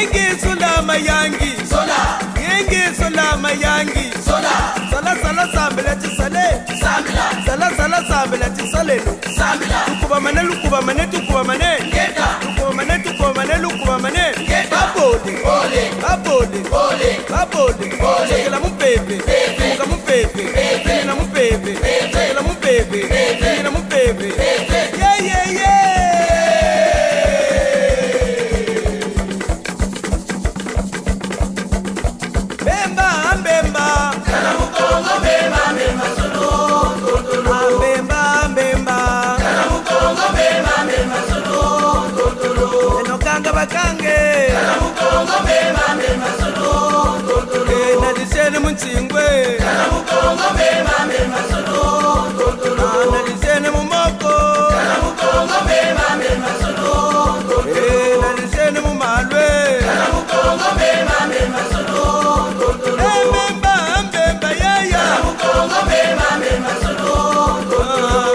Yengi sola mayangi sola. Yengi sola mayangi sola. Sala sala sambela tisale sambela. Sala sala sambela tisale no sambela. Lukuba mane lukuba mane tukuba mane ngeta. Lukuba mane tukuba mane lukuba mane ngeta. Babode ole babode ole babode ole. Chekela mupebe muka mupebe chekela mupebe chekela mupebe chekela mupebe. Yeah yeah yeah. Munchingwe kana mukongo mema mema solo nalisene mumoko kana mukongo mema mema solo nalisene mumalwe kana mukongo mema mema solo mbemba mbemba yaya kana mukongo mema mema solo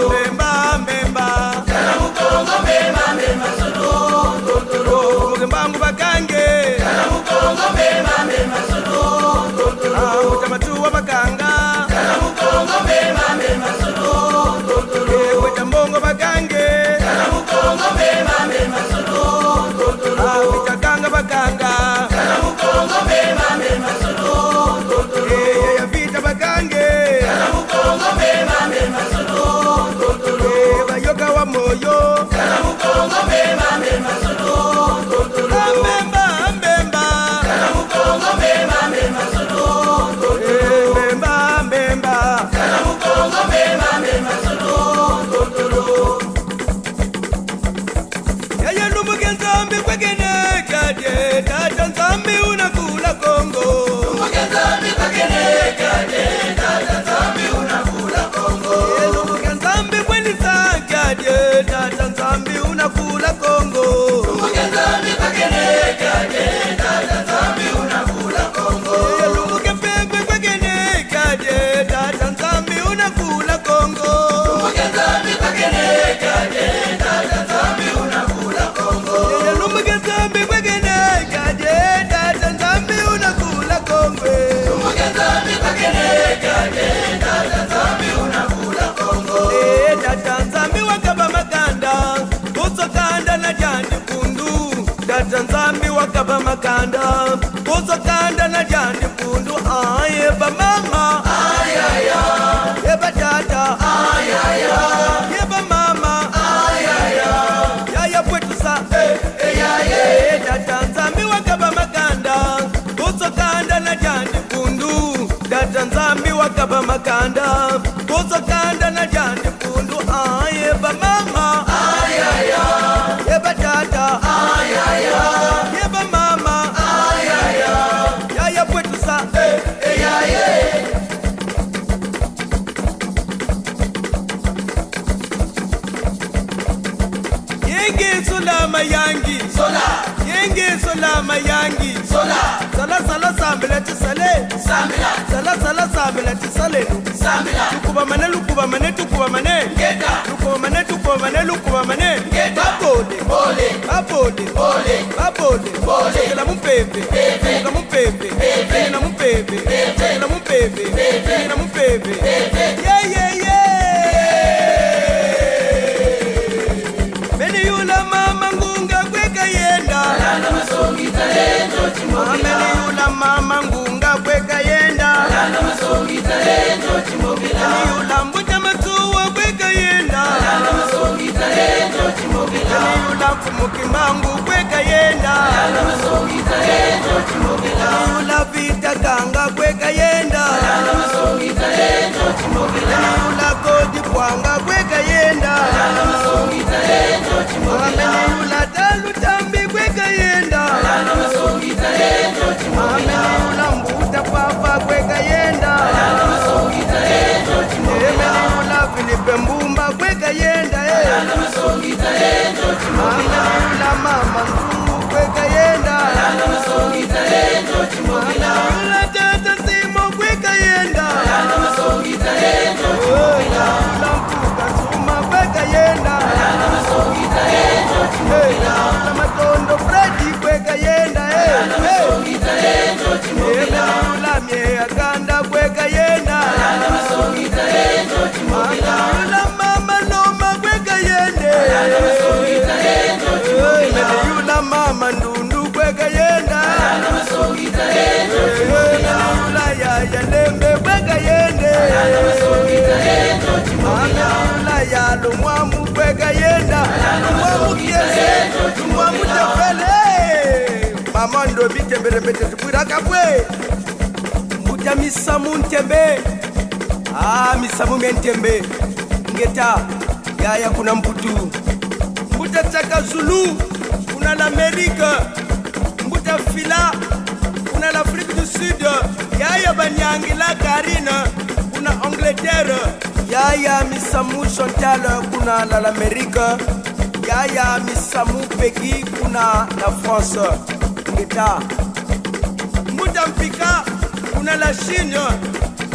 mbemba mbemba kana mukongo mema mema solo mugembangu bakange kana mukongo mema mema solo Matuwa bakanga kana mukongo mema mema solo weta mbongo bakange kana mukongo mema mema solo vitakanga bakanga kana mukongo mema mema solo ya vita bakange kana mukongo mema mema solo bayoka wa moyo kana mukongo mema mema solo mbemba mbemba kana mukongo mema mema solo Nzambi wakaba makanda kuzo kanda na jandi pundu aye ba mama ayaya eba tata ayaya eba mama ayaya yaya kwetu sa yaya tata Nzambi wakaba makanda kuzo kanda na jandi pundu tata Nzambi wakaba makanda kuzo kanda na jandi pundu aye ba mama ayaya eba tata ayaya yeba mama ayaya yaya kwetu sa yaya Yengi sola mayangi sola Yengi sola mayangi sola Sala sala sambela tisale sambela Sala sala sambela tisale sambela Lukuba mane lukuba mane tukuba mane ngeta Lukuba mane tukuba mane lukuba mane ngeta Babode ole babode ole babode ole Chekela mupebe chekela mupebe chekela mupebe chekela mupebe chekela mupebe yeah yeah yeah Meni yula mama ngunga kweka yenda Lana masongi talento chimogila Meni yula mama ngunga kweka yenda Lana masongi talento chimogila Meni yula mbuja matuwa kweka yenda Lana masongi talento chimogila Meni yula kumukimbangu kweka yenda Lana masongi talento chimogila Meni yula vita kanga kweka yenda Lana masongi talento chimogila Meni yula kodi kwanga kweka yenda Lana masongi talento chimogila Meni yula talu tambi kweka yenda Lana masongi talento chimogila Meni yula mbuta papa kweka yenda Lana masongi talento chimogila Meni yula Filipe Mbumba kweka yenda Lana masongi talento chimogila Meni yula mama nzungu kweka yenda Lana masongi talento chimogila Meni yula tata simo kweka yenda Lana masongi talento chimogila Yula mpuka chuma kweka yenda Lana masongi talento chimogila Yula matondo Freddy kweka yenda yula ya lembe kweka yende yula ya lumwamu kweka yenda lumwamu kiese lumwamu tefele mama ndo bitembele bete tukwira kapwe mbuta misamu ntembe misamu mentembe ngeta yaya kuna mbutu mbuta chaka Zulu kuna l'Amérique mbuta fila kuna l'Afrique du Sud yaya banyangi la Karina kuna Angleterre yaya misamu Chantal kuna l'Amérique yaya misamu Peggy kuna la France ngeta mbuta mpika kuna la Chine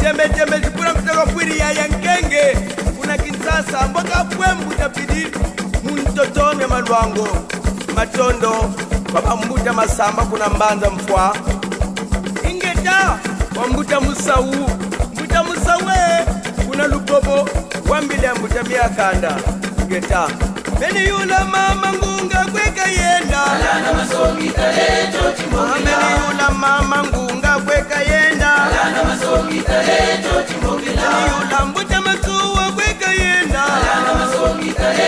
tembe jipura mtaka kwiri yaya nkenge kuna Kinshasa mboka pwembu tapidi muntotome malwango matondo baba mbuta masamba kuna Mbanza mfwa ingeta wa mbuta musawu kuna Lupopo wambile mbuta miakanda ingeta beni yula mama ngunga kweka yenda alana masomi talento chimogira beni yula mama ngunga kweka yenda alana masomi talento chimogira beni yula mbuta masuwa kweka yenda alana masomi talento